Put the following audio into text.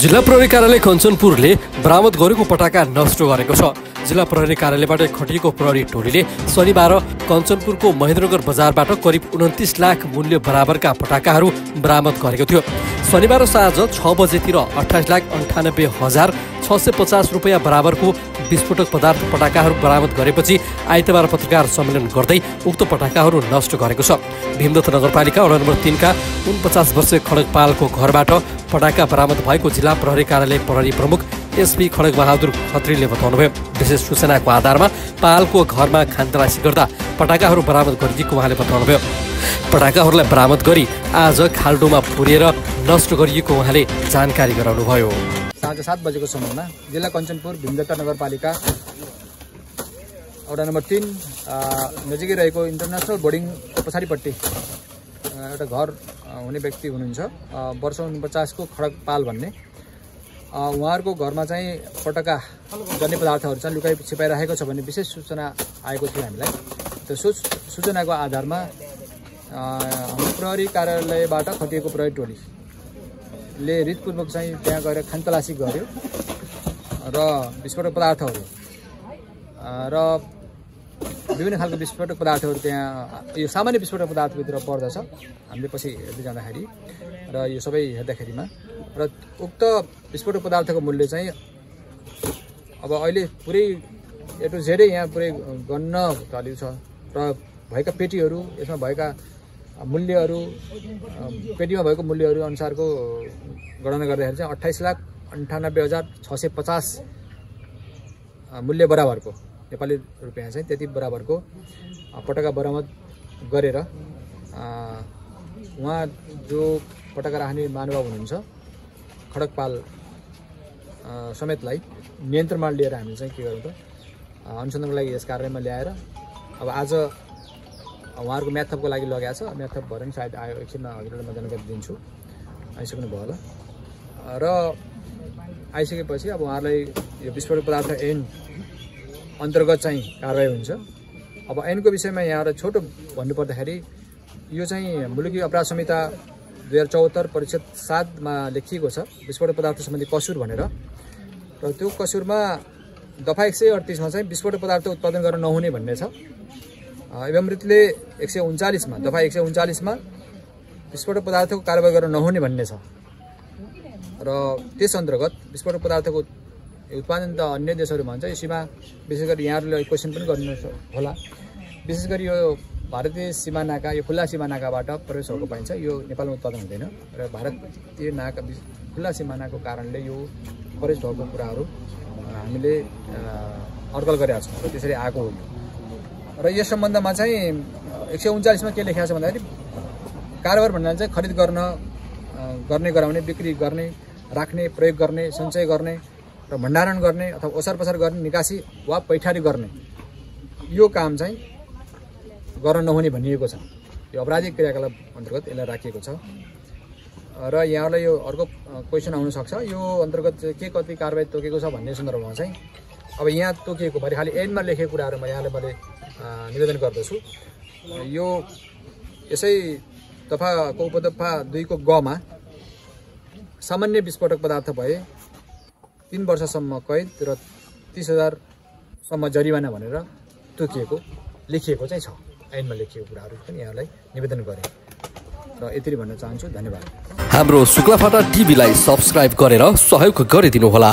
जिल्ला प्रहरी कार्यालय कञ्चनपुरले बरामद गरेको पटाका नष्ट गरेको छ। जिल्ला प्रहरी कार्यालयबाट खटिएको प्रहरी टोलीले शनिबार कञ्चनपुरको महेन्द्रनगर बजारबाट करिब 29 लाख मूल्य बराबरका पटाकाहरू बरामद गरेको थियो। शनिबार साँझ 6 बजेतिर 28,98,650 रुपियाँ बराबरको विस्फोटक पदार्थ पटाकाहरू बरामद गरेपछि आइतबार पत्रकार सम्मेलन गर्दै उक्त पटाकाहरू नष्ट गरेको छ। भीमदत्त नगरपालिका वडा नम्बर 3 का 49 वर्षीय खड्गपालको घरबाट पटाका बरामद भएको जिल्ला प्रहरी कार्यालय प्रहरी प्रमुख एसपी खड्गबहादुर खत्रीले बताउनुभयो। विशेष सूचनाको आधारमा पालको घरमा खानतलासी गर्दा पटाकाहरू बरामद गरिएको उहाँले बताउनुभयो। पटाकाहरूलाई बरामद गरी आज खाल्डोमा पुर्याएर नष्ट गरिएको उहाँले जानकारी गराउनुभयो। साँझ 7 बजेको समयमा जिल्ला कञ्चनपुर भीमदत्त नगरपालिका वडा नम्बर 3 नजिकै रहेको इन्टरनेसनल बोर्डिङको पछाडिपट्टि एउटा घर हुने व्यक्ति हुनुहुन्छ, वर्ष 49 को खड्गपाल भन्ने। उहाँहरूको घरमा चाहिँ पटाका जन्य पदार्थहरू चाहिँ लुकाइ छिपाइरहेको छ भन्ने विशेष सूचना आएको थियो हामीलाई। त्यो सूचनाको आधारमा हाम्रो प्रहरी कार्यालयबाट खटिएको प्रहरी टोलीले रितपूर्वक चाहिँ त्यहाँ गएर खानतलासी गर्यो र विस्फोटक पदार्थहरू र विभिन्न खालको विस्फोटक पदार्थहरू त्यहाँ यो सामान्य विस्फोटक पदार्थभित्र पर्दछ। हामीले पछि हेर्दै जाँदाखेरि र यो सबै हेर्दाखेरिमा र उक्त विस्फोटक पदार्थको मूल्य चाहिँ अब अहिले पुरै ए टु जेडै यहाँ पुरै गन्न थालेको छ र भएका पेटीहरू यसमा भएका मूल्यहरू पेटीमा भएको मूल्यहरू अनुसारको गणना गर्दाखेरि चाहिँ 28,98,650 मूल्य बराबरको नेपाली रुपियाँ चाहिँ त्यति बराबरको पटाका बरामद गरेर उहाँ जो पटाका राख्ने महानुभाव हुनुहुन्छ खड्गपाल समेतलाई नियन्त्रणमा लिएर हामीले चाहिँ के गर्यौँ त अनुसन्धानको लागि यस कार्यालयमा ल्याएर अब आज उहाँहरूको म्याथपको लागि लगाएको छ। म्याथप भएर पनि सायद आयो, एकछिनमा हजुरलाई म जानकारी दिन्छु। आइसक्नु भयो होला र आइसकेपछि अब उहाँहरूलाई यो विस्फोटक पदार्थ ऐन अन्तर्गत चाहिँ कारवाही हुन्छ। अब ऐनको विषयमा यहाँलाई छोटो भन्नुपर्दाखेरि यो चाहिँ मुलुकी अपराध संहिता 2074 परिच्छेद 7 मा लेखिएको छ विस्फोटक पदार्थ सम्बन्धी कसुर भनेर। र त्यो कसुरमा दफा 138 मा चाहिँ विस्फोटक पदार्थ उत्पादन गर्न नहुने भन्ने छ एवं रीतिले 139 मा दफा 139 मा विस्फोटक पदार्थको कारबाही गर्न नहुने भन्ने छ। र त्यस अन्तर्गत विस्फोटक पदार्थको उत्पादन त अन्य देशहरू भन्छ, यो सीमा विशेष गरी यहाँहरूले क्वेसन पनि गर्नु होला। विशेष गरी यो भारतीय सीमानाका यो खुल्ला सीमानाकाबाट प्रवेश भएको पाइन्छ, यो नेपालमा उत्पादन हुँदैन र भारतीय नाका खुल्ला सीमानाको कारणले यो प्रवेश भएको कुराहरू हामीले अड्कल गरेका छौँ र त्यसरी आएको हो। र यस सम्बन्धमा चाहिँ 139 मा के लेखेको छ भन्दाखेरि कारोबार भन्नाले चाहिँ खरिद गर्ने गराउने, बिक्री गर्ने, राख्ने, प्रयोग गर्ने, सञ्चय गर्ने र भण्डारण गर्ने अथवा ओसार पसार गर्ने, निकासी वा पैठारी गर्ने यो काम चाहिँ गर्न नहुने भनिएको छ। यो अपराधिक क्रियाकलाप अन्तर्गत यसलाई राखिएको छ। र यहाँलाई यो अर्को क्वेसन आउन सक्छ, यो अन्तर्गत के कति कारबाही तोकेको छ भन्ने सन्दर्भमा चाहिँ अब यहाँ तोकिएको भरि खालि ऐनमा लेखेको कुराहरू मैले निवेदन गर्दछु। यो यसै दफाको उपदफा 2 को ग मा सामान्य विस्फोटक पदार्थ भए 3 वर्षसम्म कैद र 30,000 सम्म जरिवाना भनेर तोकिएको लेखिएको चाहिँ छ। ऐनमा लेखिएको कुराहरू पनि यहाँलाई निवेदन गरेँ र यति भन्न चाहन्छु। धन्यवाद। हाम्रो शुक्लाफाटा टिभीलाई सब्स्क्राइब गरेर सहयोग गरिदिनु होला।